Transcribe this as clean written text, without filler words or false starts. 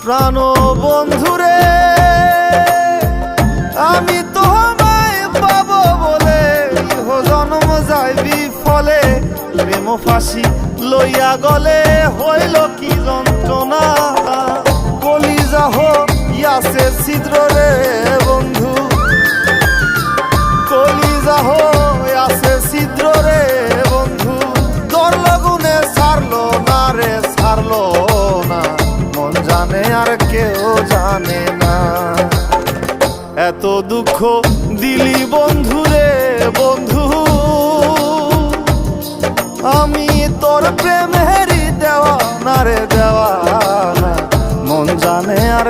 প্রাণ বন্ধুরে আমি তোমায় পাবো বলে ইহ জন্ম যায় বিফলে প্রেম ফাঁসি লইয়া গলে হইল কি যন্ত্রণা কলিজা হইয়াছে ছিদ্র রে বন্ধু কলিজা হইয়াছে ছিদ্র রে বন্ধু তোর লগুনে ছাড়লো না রে ছাড়লো না মন জানে আর কেউ জানে না এত দুঃখ দিলি বন্ধু রে বন্ধু আমি তোর প্রেমেরই দেওয়া না রে দেওয়া না মন জানে আর